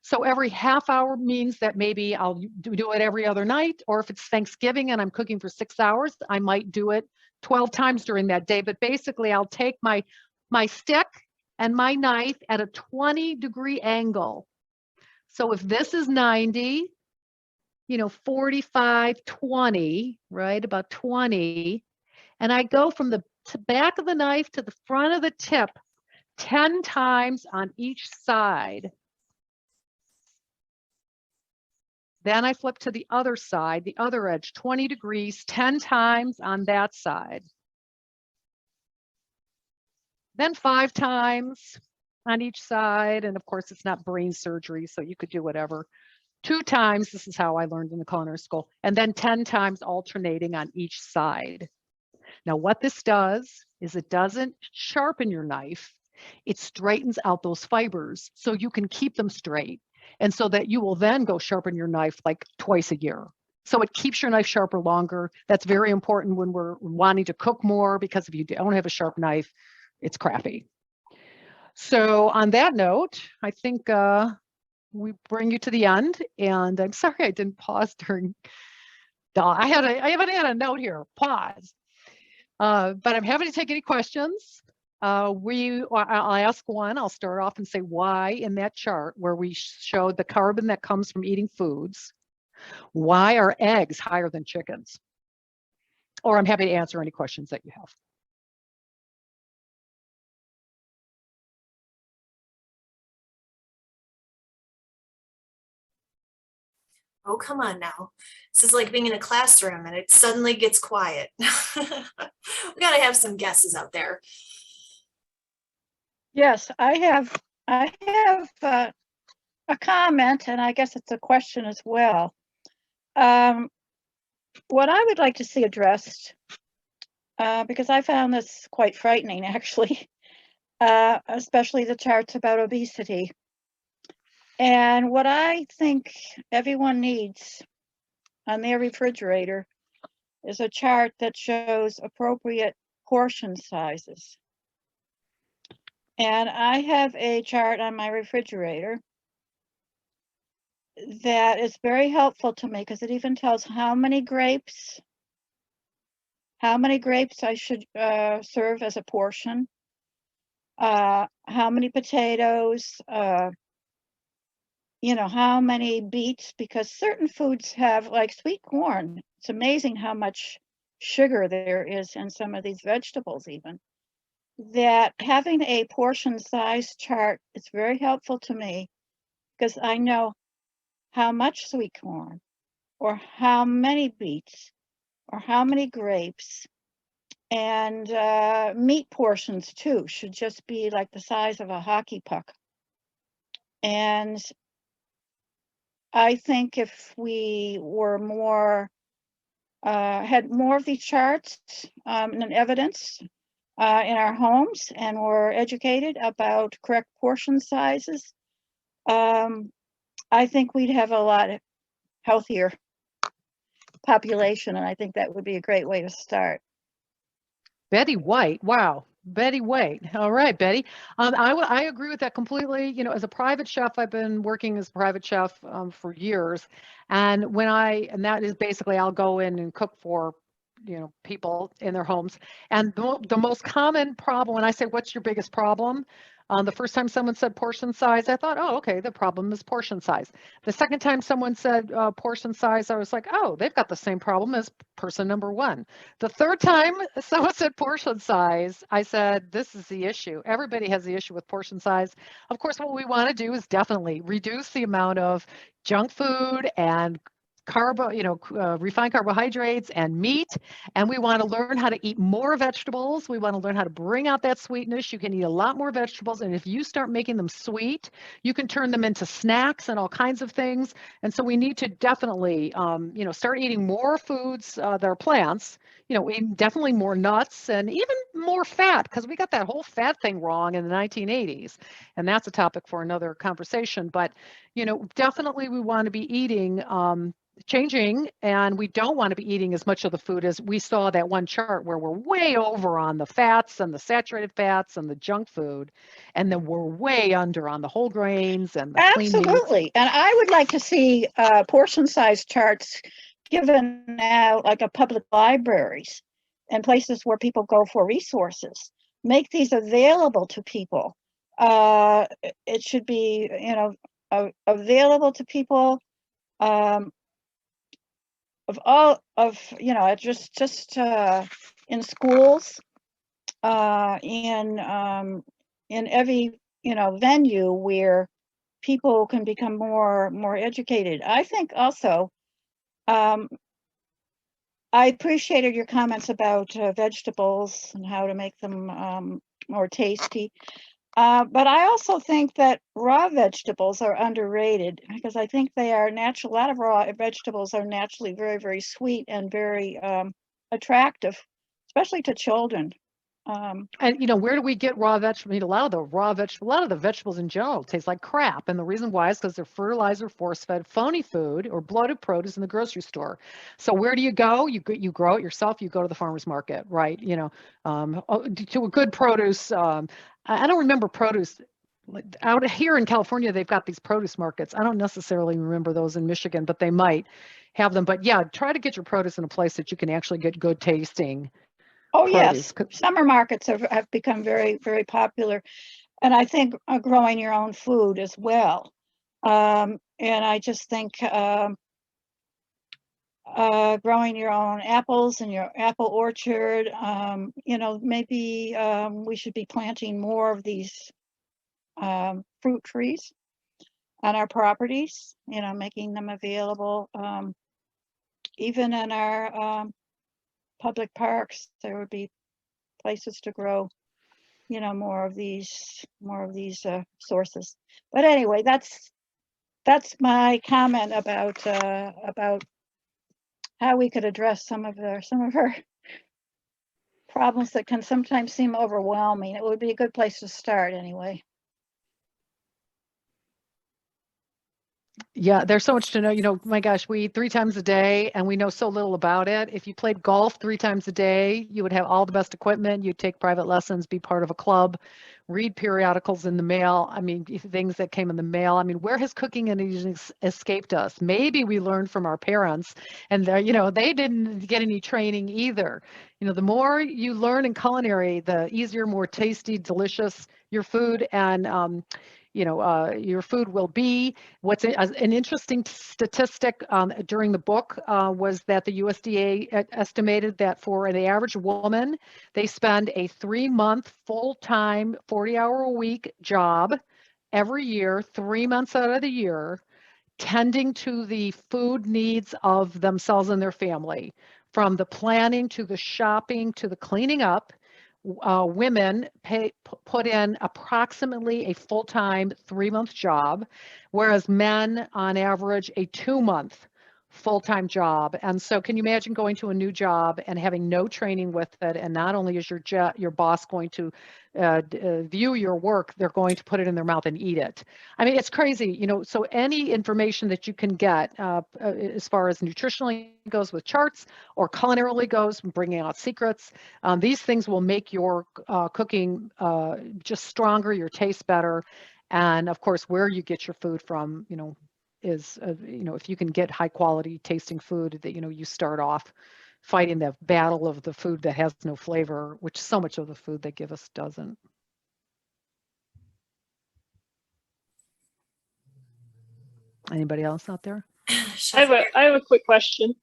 So every half hour means that maybe I'll do it every other night, or if it's Thanksgiving and I'm cooking for 6 hours, I might do it 12 times during that day. But basically I'll take my stick and my knife at a 20-degree angle. So if this is 90, 45, 20, right? About 20. And I go from the back of the knife to the front of the tip 10 times on each side. Then I flip to the other side, the other edge, 20 degrees, 10 times on that side. Then 5 times on each side. And of course, it's not brain surgery, so you could do whatever. 2 times, this is how I learned in the culinary school, and then 10 times alternating on each side. Now, what this does is it doesn't sharpen your knife. It straightens out those fibers so you can keep them straight. And so that you will then go sharpen your knife like twice a year. So it keeps your knife sharper longer. That's very important when we're wanting to cook more, because if you don't have a sharp knife, it's crappy. So on that note, I think we bring you to the end. And I'm sorry I didn't pause during, I haven't had a note here, pause. But I'm happy to take any questions. I'll ask one. I'll start off and say why in that chart where we showed the carbon that comes from eating foods, why are eggs higher than chickens? Or I'm happy to answer any questions that you have. Oh, come on now. This is like being in a classroom and it suddenly gets quiet. We got to have some guesses out there. Yes, I have a comment, and I guess it's a question as well. What I would like to see addressed, because I found this quite frightening, actually, especially the charts about obesity. And what I think everyone needs on their refrigerator is a chart that shows appropriate portion sizes. And I have a chart on my refrigerator that is very helpful to me because it even tells how many grapes I should serve as a portion, how many potatoes, how many beets, because certain foods have, like sweet corn. It's amazing how much sugar there is in some of these vegetables even. That having a portion size chart is very helpful to me because I know how much sweet corn or how many beets or how many grapes, and meat portions too should just be like the size of a hockey puck. And I think if we were more, had more of these charts and evidence in our homes and were educated about correct portion sizes, I think we'd have a lot healthier population, and I think that would be a great way to start. Betty White, wow. Betty White. All right, Betty. I agree with that completely. As a private chef, I've been working as a private chef for years. And that is basically, I'll go in and cook for, people in their homes. And the most common problem, when I say, what's your biggest problem? The first time someone said portion size, I thought, oh, okay, the problem is portion size. The second time someone said portion size, I was like, oh, they've got the same problem as person number one. The third time someone said portion size, I said, this is the issue. Everybody has the issue with portion size. Of course, what we want to do is definitely reduce the amount of junk food and refined carbohydrates and meat. And we want to learn how to eat more vegetables. We want to learn how to bring out that sweetness. You can eat a lot more vegetables. And if you start making them sweet, you can turn them into snacks and all kinds of things. And so we need to definitely, start eating more foods that are plants, definitely more nuts and even more fat, because we got that whole fat thing wrong in the 1980s. And that's a topic for another conversation. But, definitely we want to be eating changing, and we don't want to be eating as much of the food as we saw that one chart where we're way over on the fats and the saturated fats and the junk food, and then we're way under on the whole grains and the clean meats. Absolutely. And I would like to see portion size charts given out like a public libraries and places where people go for resources. Make these available to people. It should be, available to people just in schools, in every venue where people can become more educated. I think also I appreciated your comments about vegetables and how to make them more tasty. But I also think that raw vegetables are underrated, because I think they are natural. A lot of raw vegetables are naturally very, very sweet and very attractive, especially to children. And where do we get raw vegetables? A lot of the vegetables in general taste like crap. And the reason why is because they're fertilizer, force-fed, phony food or bloated produce in the grocery store. So where do you go? You grow it yourself. You go to the farmer's market, right? To a good produce. I don't remember produce. Out here in California, they've got these produce markets. I don't necessarily remember those in Michigan, but they might have them. But yeah, try to get your produce in a place that you can actually get good tasting. Oh, produce. Yes, summer markets have become very, very popular, and I think growing your own food as well. And I just think growing your own apples in your apple orchard, maybe we should be planting more of these fruit trees on our properties, making them available. Even in our public parks, there would be places to grow, more of these sources. But anyway, that's my comment about how we could address some of our problems that can sometimes seem overwhelming. It would be a good place to start anyway. Yeah, there's so much to know. My gosh, we eat 3 times a day and we know so little about it. If you played golf 3 times a day, you would have all the best equipment. You'd take private lessons, be part of a club, read periodicals in the mail. I mean, things that came in the mail. I mean, where has cooking and eating escaped us? Maybe we learned from our parents, and they didn't get any training either. The more you learn in culinary, the easier, more tasty, delicious your food and your food will be. What's an interesting statistic during the book was that the USDA estimated that for the average woman, they spend a 3-month full-time 40-hour-a-week job every year, 3 months out of the year, tending to the food needs of themselves and their family, from the planning to the shopping to the cleaning up. Women put in approximately a full-time 3-month job, whereas men on average a 2-month full-time job. And so can you imagine going to a new job and having no training with it? And not only is your boss going to view your work, they're going to put it in their mouth and eat it. I mean, it's crazy, so any information that you can get as far as nutritionally goes with charts or culinarily goes, bringing out secrets, these things will make your cooking just stronger, your taste better. And of course, where you get your food from, is, if you can get high quality tasting food that, you start off fighting the battle of the food that has no flavor, which so much of the food they give us doesn't. Anybody else out there? I have a quick question.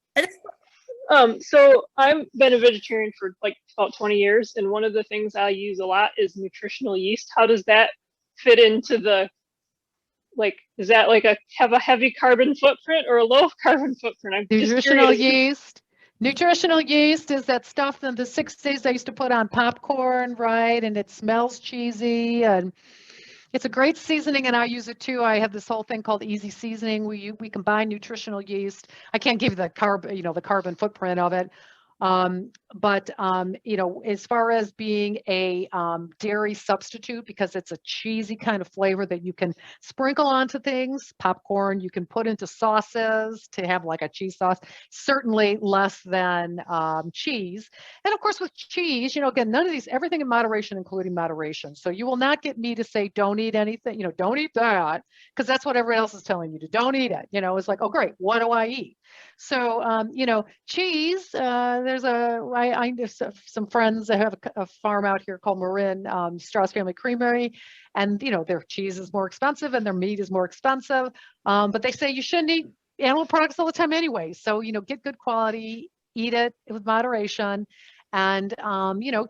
So I've been a vegetarian for like about 20 years, and one of the things I use a lot is nutritional yeast. How does that fit into the, like, is that like have a heavy carbon footprint or a low carbon footprint? I'm Nutritional just curious. yeast. Nutritional yeast is that stuff in the 60s they used to put on popcorn, right? And it smells cheesy, and it's a great seasoning, and I use it too. I have this whole thing called easy seasoning. We combine nutritional yeast. I can't give you the the carbon footprint of it. But as far as being a dairy substitute, because it's a cheesy kind of flavor that you can sprinkle onto things, popcorn, you can put into sauces to have like a cheese sauce, certainly less than cheese. And of course with cheese, again, none of these, everything in moderation, including moderation. So you will not get me to say, don't eat anything, don't eat that, because that's what everyone else is telling you to, don't eat it. It's like, oh great, what do I eat? So, cheese, I have some friends that have a farm out here called Marin, Strauss Family Creamery, and, their cheese is more expensive and their meat is more expensive. But they say you shouldn't eat animal products all the time anyway. So, get good quality, eat it with moderation, and,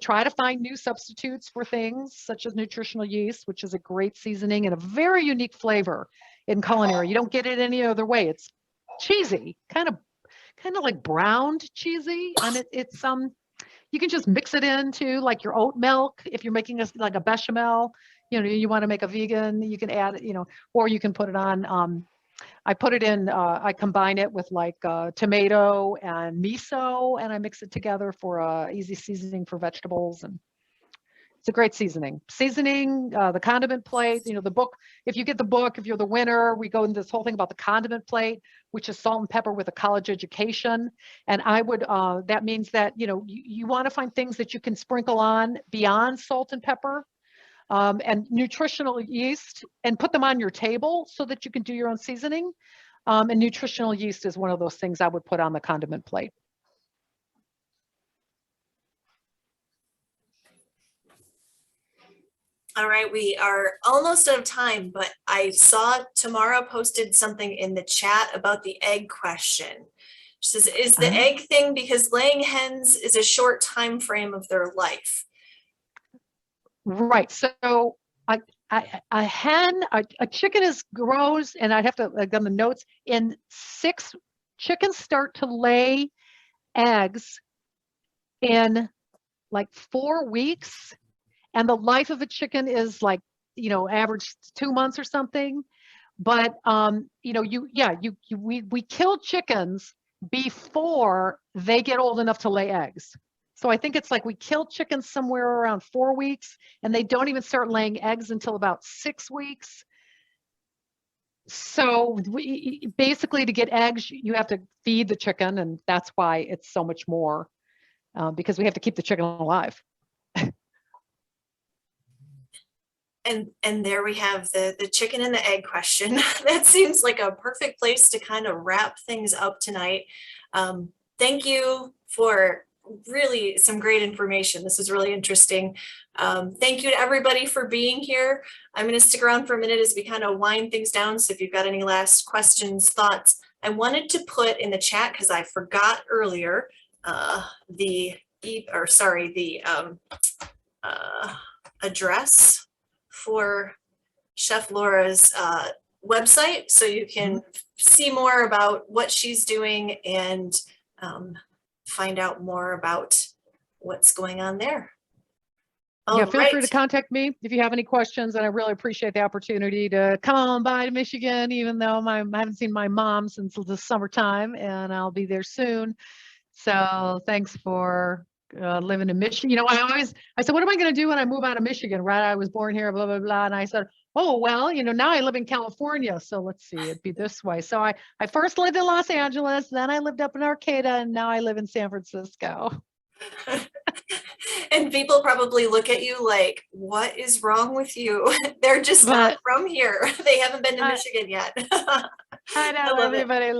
try to find new substitutes for things such as nutritional yeast, which is a great seasoning and a very unique flavor in culinary. You don't get it any other way. It's cheesy, kind of like browned cheesy, and it's you can just mix it into like your oat milk if you're making like a bechamel. You want to make a vegan, you can add it, or you can put it on. I put it in. I combine it with like tomato and miso, and I mix it together for easy seasoning for vegetables, and it's a great seasoning. The condiment plate, the book, if you get the book, if you're the winner, we go into this whole thing about the condiment plate, which is salt and pepper with a college education. And I would, that means that, you want to find things that you can sprinkle on beyond salt and pepper, and nutritional yeast, and put them on your table so that you can do your own seasoning. And nutritional yeast is one of those things I would put on the condiment plate. All right, we are almost out of time, but I saw Tamara posted something in the chat about the egg question. She says, is the egg thing because laying hens is a short time frame of their life? Right. So a hen, a chicken grows, and I'd have to like on the notes, in 6 chickens start to lay eggs in like 4 weeks. And the life of a chicken is like, average 2 months or something. But, we kill chickens before they get old enough to lay eggs. So I think it's like we kill chickens somewhere around 4 weeks, and they don't even start laying eggs until about 6 weeks. So basically to get eggs, you have to feed the chicken, and that's why it's so much more, because we have to keep the chicken alive. And there we have the chicken and the egg question. That seems like a perfect place to kind of wrap things up tonight. Thank you for really some great information. This is really interesting. Thank you to everybody for being here. I'm going to stick around for a minute as we kind of wind things down. So if you've got any last questions, thoughts, I wanted to put in the chat, because I forgot earlier, the address for Chef Laura's website, so you can see more about what she's doing and find out more about what's going on there. Yeah, feel free to contact me if you have any questions, and I really appreciate the opportunity to come on by to Michigan, even though I haven't seen my mom since the summertime, and I'll be there soon. So thanks for living in Michigan. I said, what am I going to do when I move out of Michigan, right? I was born here, blah, blah, blah. And I said, oh, well, now I live in California. So let's see, it'd be this way. So I first lived in Los Angeles, then I lived up in Arcata, and now I live in San Francisco. And people probably look at you like, what is wrong with you? They're just not from here. They haven't been to Michigan yet. I know, everybody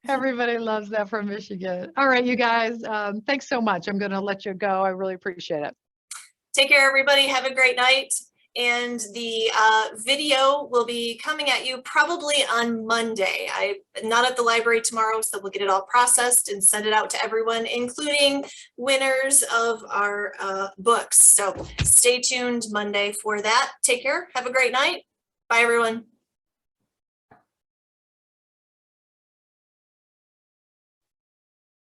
Everybody loves that from Michigan. All right, you guys, thanks so much. I'm going to let you go. I really appreciate it. Take care, everybody. Have a great night. And the video will be coming at you probably on Monday. I'm not at the library tomorrow, so we'll get it all processed and send it out to everyone, including winners of our books. So stay tuned Monday for that. Take care. Have a great night. Bye, everyone.